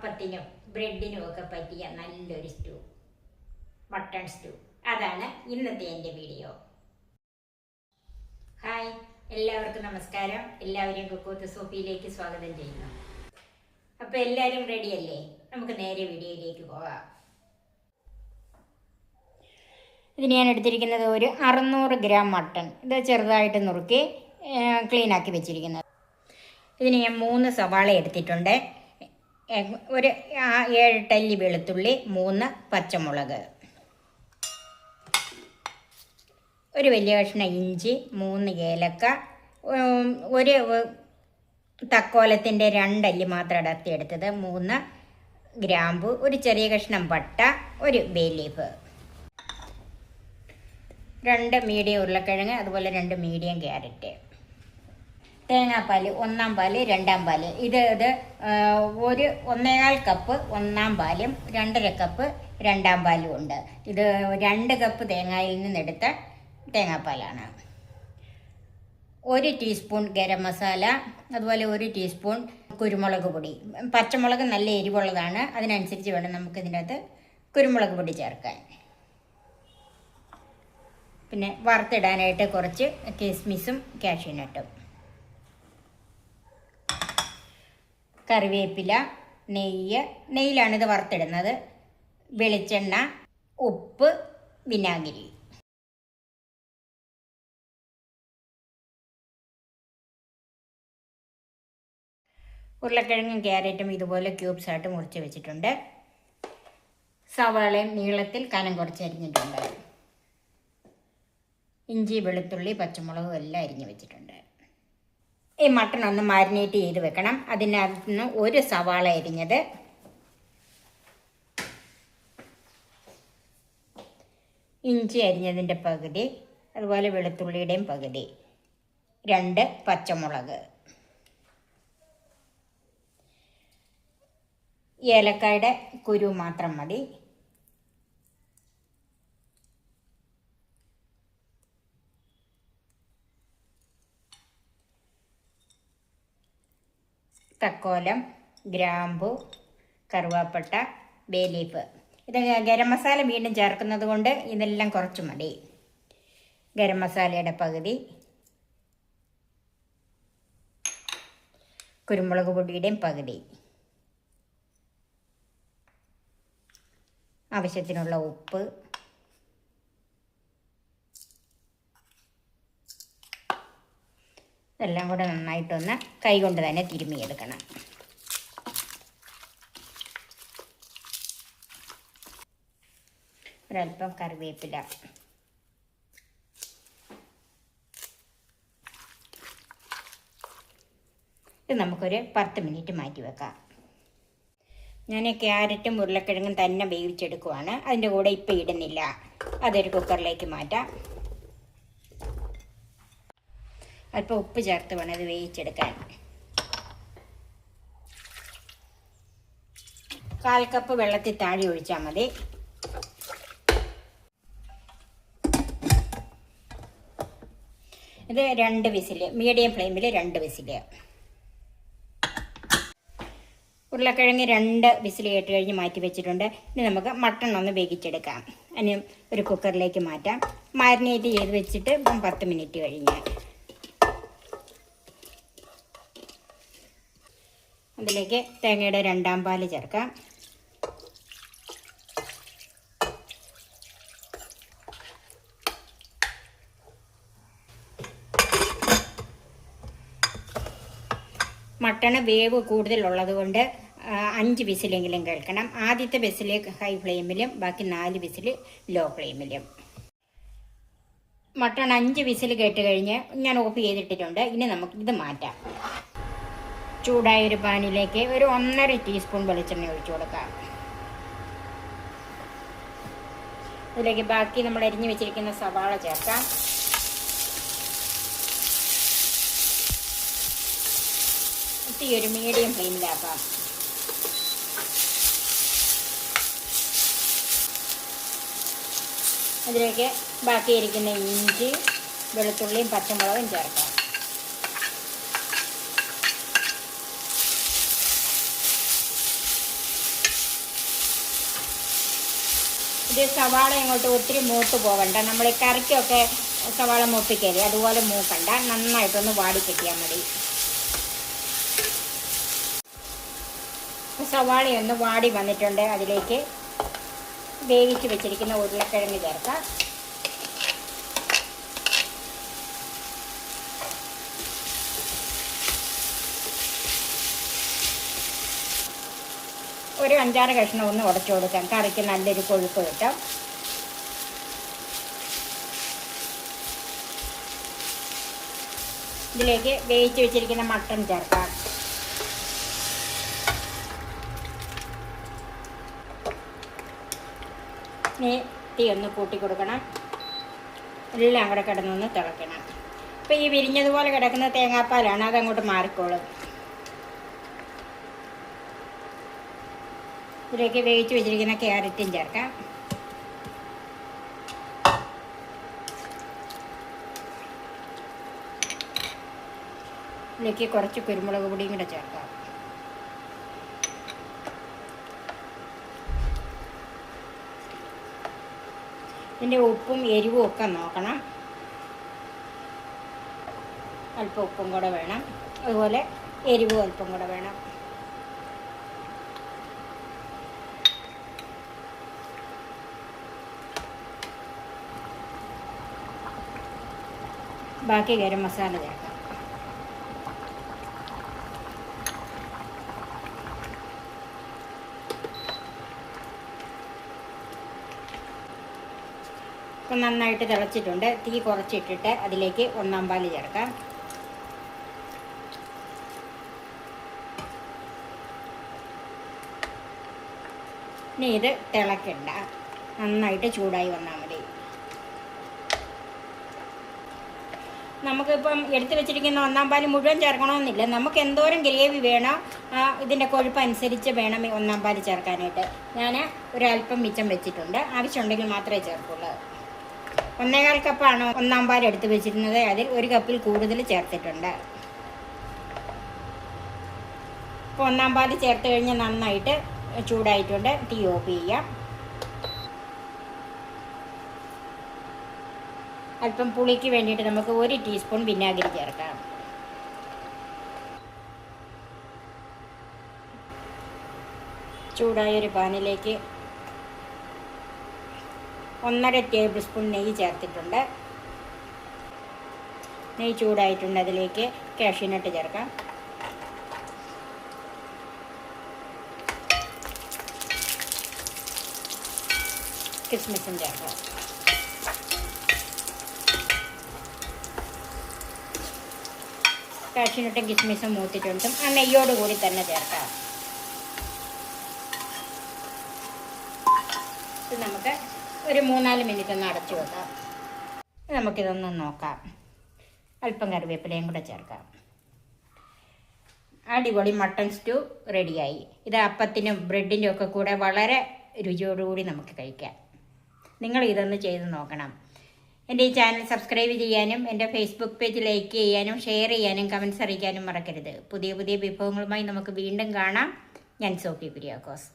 അപ്പത്തിനും ബ്രെഡിനും ഒക്കെ പറ്റിയ നല്ലൊരു സ്റ്റൂ, മട്ടൺ സ്റ്റൂ. അതാണ് ഇന്നത്തെ എൻ്റെ വീഡിയോ. ഹായ്, എല്ലാവർക്കും നമസ്കാരം. എല്ലാവരെയും കുക്കൂത്ത് സോഫിയിലേക്ക് സ്വാഗതം ചെയ്യുന്നു. അപ്പോൾ എല്ലാവരും റെഡിയല്ലേ? നമുക്ക് നേരെ വീഡിയോയിലേക്ക് പോകാം. ഇതിന് ഞാൻ എടുത്തിരിക്കുന്നത് ഒരു 600 ഗ്രാം മട്ടൺ. ഇത് ചെറുതായിട്ട് നുറുക്കി ക്ലീനാക്കി വെച്ചിരിക്കുന്നത്. ഇതിന് ഞാൻ 3 സവാള എടുത്തിട്ടുണ്ട്, ഒരു 7 ടല്ലി വെളുത്തുള്ളി, 3 പച്ചമുളക്, ഒരു വലിയ കഷ്ണം ഇഞ്ചി, 3 ഏലക്ക, ഒരു തക്കോലത്തിൻ്റെ 2 അല്ലി മാത്രം അടർത്തിയെടുത്തത്, 3 ഗ്രാമ്പു, ഒരു ചെറിയ കഷ്ണം പട്ട, ഒരു ബേ ലീഫ്, 2 മീഡിയം ഉരുളക്കിഴങ്ങ്, അതുപോലെ 2 മീഡിയം ക്യാരറ്റ്, തേങ്ങാപ്പാൽ 1-ാം പാൽ 2-ാം പാൽ. ഇത് 1.25 കപ്പ് 1-ാം പാലും 2.5 കപ്പ് 2-ാം പാലും ഉണ്ട്. ഇത് 2 കപ്പ് തേങ്ങയിൽ നിന്നെടുത്ത തേങ്ങാപ്പാലാണ്. 1 ടീസ്പൂൺ ഗരം മസാല, അതുപോലെ 1 ടീസ്പൂൺ കുരുമുളക് പൊടി. പച്ചമുളക് നല്ല എരിവുള്ളതാണ്, അതിനനുസരിച്ച് വേണം നമുക്ക് ഇതിനകത്ത് കുരുമുളക് പൊടി ചേർക്കാൻ. പിന്നെ വറുത്തിടാനായിട്ട് കുറച്ച് കിസ്മിസും കാഷ്യൂനട്ടും, കറിവേപ്പില, നെയ്യിലാണ് ഇത് വറുത്തിടുന്നത്, വെളിച്ചെണ്ണ, ഉപ്പ്, വിനാഗിരി. ഉരുളക്കിഴങ്ങും ക്യാരറ്റും ഇതുപോലെ ക്യൂബ്സ് ആയിട്ട് മുറിച്ച് വെച്ചിട്ടുണ്ട്. സവാളയും നീളത്തിൽ കനം കുറച്ച് അരിഞ്ഞിട്ടുണ്ട്. ഇഞ്ചി, വെളുത്തുള്ളി, പച്ചമുളകും എല്ലാം അരിഞ്ഞ് വെച്ചിട്ടുണ്ട്. ഈ മട്ടൺ ഒന്ന് മാരിനേറ്റ് ചെയ്ത് വെക്കണം. അതിനകത്ത് നിന്ന് 1 സവാള അരിഞ്ഞത്, ഇഞ്ചി അരിഞ്ഞതിൻ്റെ പകുതി, അതുപോലെ വെളുത്തുള്ളിയുടെയും പകുതി, 2 പച്ചമുളക്, ഏലക്കായുടെ കുരു മാത്രം മതി, തക്കോലം, ഗ്രാമ്പു, കറുവാപ്പട്ട, ബേ ലീഫ്. ഇത് ഗരം മസാല വീണ്ടും ചേർക്കുന്നത് കൊണ്ട് ഇതെല്ലാം കുറച്ച് മതി. ഗരം മസാലയുടെ പകുതി, കുരുമുളക് പൊടിയുടെയും പകുതി, ആവശ്യത്തിനുള്ള ഉപ്പ്, ഇതെല്ലാം കൂടെ നന്നായിട്ടൊന്ന് കൈകൊണ്ട് തന്നെ തിരുമ്മിയെടുക്കണം. ഒരല്പം കറിവേപ്പില, ഇത് നമുക്കൊരു 10 മിനിറ്റ് മാറ്റി വെക്കാം. ഞാൻ ക്യാരറ്റും ഉരുളക്കിഴങ്ങും തന്നെ വേവിച്ചെടുക്കുവാണ്. അതിൻ്റെ കൂടെ ഇപ്പം ഇടുന്നില്ല. അതൊരു കുക്കറിലേക്ക് മാറ്റാം. അല്പം ഉപ്പ് ചേർത്ത് വേണം ഇത് വേവിച്ചെടുക്കാൻ. 1/4 കപ്പ് വെള്ളത്തിൽ താഴെ ഒഴിച്ചാൽ മതി. ഇത് 2 വിസിൽ, മീഡിയം ഫ്ലെയിമിൽ 2 വിസിൽ. ഉരുളക്കിഴങ്ങ് 2 വിസിൽ കേട്ട് കഴിഞ്ഞ് മാറ്റി വെച്ചിട്ടുണ്ട്. ഇനി നമുക്ക് മട്ടൺ ഒന്ന് വേവിച്ചെടുക്കാം. അതിന് ഒരു കുക്കറിലേക്ക് മാറ്റാം. മാരിനേറ്റ് ചെയ്ത് വെച്ചിട്ട് 10 മിനിറ്റ് കഴിഞ്ഞ് അതിലേക്ക് തേങ്ങയുടെ 2-ാം പാൽ ചേർക്കാം. മട്ടൺ വേവ് കൂടുതലുള്ളത് കൊണ്ട് 5 വിസിലെങ്കിലും കേൾക്കണം. ആദ്യത്തെ വിസിൽ ഹൈ ഫ്ലെയിമിലും ബാക്കി 4 വിസിൽ ലോ ഫ്ലെയിമിലും. മട്ടൺ 5 വിസിൽ കേട്ട് കഴിഞ്ഞ് ഞാൻ ഓഫ് ചെയ്തിട്ടിട്ടുണ്ട്. ഇനി നമുക്ക് ഇത് മാറ്റാം. ചൂടായൊരു പാനിലേക്ക് ഒരു 1.5 ടീസ്പൂൺ വെളിച്ചെണ്ണ ഒഴിച്ചു കൊടുക്കാം. ഇതിലേക്ക് ബാക്കി നമ്മൾ അരിഞ്ഞു വെച്ചിരിക്കുന്ന സവാള ചേർക്കാം. തീ ഒരു മീഡിയം ഫ്ലെയിമിലാക്കാം. അതിലേക്ക് ബാക്കിയിരിക്കുന്ന ഇഞ്ചി, വെളുത്തുള്ളിയും പച്ചമുളകും ചേർക്കാം. ഇത് സവാള അങ്ങോട്ട് ഒത്തിരി മൂത്ത് പോകണ്ട. നമ്മൾ ഈ കറിക്കൊക്കെ സവാള മൂപ്പിക്കരുത്, അതുപോലെ മൂക്കണ്ട. നന്നായിട്ടൊന്ന് വാടി കിട്ടിയാൽ മതി. സവാളയൊന്ന് വാടി വന്നിട്ടുണ്ട്. അതിലേക്ക് വേവിച്ച് വെച്ചിരിക്കുന്ന ഉരുളക്കിഴങ്ങ് ചേർക്കാം. ഒരു 5-6 കഷ്ണം ഒന്ന് ഉടച്ചു കൊടുക്കാം. കറിക്ക് നല്ലൊരു കൊഴുപ്പ് കിട്ടും. ഇതിലേക്ക് വേവിച്ച് വെച്ചിരിക്കുന്ന മട്ടൺ ചേർക്കാം. ഇനി തീ ഒന്ന് കൂട്ടി കൊടുക്കണം. എല്ലാം കൂടെ കിടന്നൊന്ന് തിളയ്ക്കണം. ഇപ്പം ഈ വിരിഞ്ഞതുപോലെ കിടക്കുന്ന തേങ്ങാപ്പാലാണ്, അതങ്ങോട്ട് മാറിക്കോളും. ഇതിലേക്ക് വേവിച്ച് വെച്ചിരിക്കുന്ന ക്യാരറ്റും ചേർക്കാം. ഇതിലേക്ക് കുറച്ച് കുരുമുളക് പൊടിയും കൂടെ ചേർക്കാം. ഇതിൻ്റെ ഉപ്പും എരിവും ഒക്കെ നോക്കണം. അല്പം ഉപ്പും കൂടെ വേണം, അതുപോലെ എരിവും അല്പം കൂടെ വേണം. ബാക്കി ഗരം മസാല ചേർക്കാം. ഇപ്പം നന്നായിട്ട് തിളച്ചിട്ടുണ്ട്. തീ കുറച്ചിട്ടിട്ട് അതിലേക്ക് 1-ാം പാല് ചേർക്കാം. ഇനി ഇത് തിളക്കണ്ട, നന്നായിട്ട് ചൂടായി വന്നാൽ മതി. നമുക്കിപ്പം എടുത്തു വെച്ചിരിക്കുന്ന 1-ാം പാല് മുഴുവൻ ചേർക്കണമെന്നില്ല. നമുക്ക് എന്തോരം ഗ്രേവി വേണോ ഇതിൻ്റെ കൊഴുപ്പ് അനുസരിച്ച് വേണം 1-ാം പാല് ചേർക്കാനായിട്ട്. ഞാൻ ഒരല്പം മിച്ചം വെച്ചിട്ടുണ്ട്. ആവശ്യമുണ്ടെങ്കിൽ മാത്രമേ ചേർക്കുള്ളൂ. 1.25 കപ്പാണ് 1-ാം പാൽ എടുത്ത് വെച്ചിരുന്നത്. അതിൽ 1 കപ്പിൽ കൂടുതൽ ചേർത്തിട്ടുണ്ട്. ഇപ്പോൾ 1-ാം പാല് ചേർത്ത് കഴിഞ്ഞ് നന്നായിട്ട് ചൂടായിട്ടുണ്ട്. തീ ഓഫ് ചെയ്യാം. അല്പം പുളിക്ക് വേണ്ടിയിട്ട് നമുക്ക് 1 ടീസ്പൂൺ വിനാഗിരി ചേർക്കാം. ചൂടായൊരു പാനിലേക്ക് 1.5 ടേബിൾ സ്പൂൺ നെയ്യ് ചേർത്തിട്ടുണ്ട്. നെയ്യ് ചൂടായിട്ടുണ്ട്. അതിലേക്ക് കാഷ്യൂനട്ട് ചേർക്കാം. കിസ്മിസും ചേർക്കാം. കാഷ്യൂനട്ടും കിസ്മിസും മൂത്തിട്ടുണ്ടും ആ നെയ്യോട് കൂടി തന്നെ ചേർക്കാം. ഇത് നമുക്ക് ഒരു 3-4 മിനിറ്റ് ഒന്ന് അടച്ചു വെക്കാം. നമുക്കിതൊന്ന് നോക്കാം. അല്പം കറിവേപ്പിലയും കൂടെ ചേർക്കാം. അടിപൊളി മട്ടൺ സ്റ്റൂ റെഡിയായി. ഇത് അപ്പത്തിനും ബ്രെഡിനും ഒക്കെ കൂടെ വളരെ രുചിയോടുകൂടി നമുക്ക് കഴിക്കാം. നിങ്ങൾ ഇതൊന്ന് ചെയ്ത് നോക്കണം. എൻ്റെ ഈ ചാനൽ സബ്സ്ക്രൈബ് ചെയ്യാനും എൻ്റെ ഫേസ്ബുക്ക് പേജ് ലൈക്ക് ചെയ്യാനും ഷെയർ ചെയ്യാനും കമൻറ്റ്സ് അറിയിക്കാനും മറക്കരുത്. പുതിയ പുതിയ വിഭവങ്ങളുമായി നമുക്ക് വീണ്ടും കാണാം. ഞാൻ സോഫി കുര്യാക്കോസ്.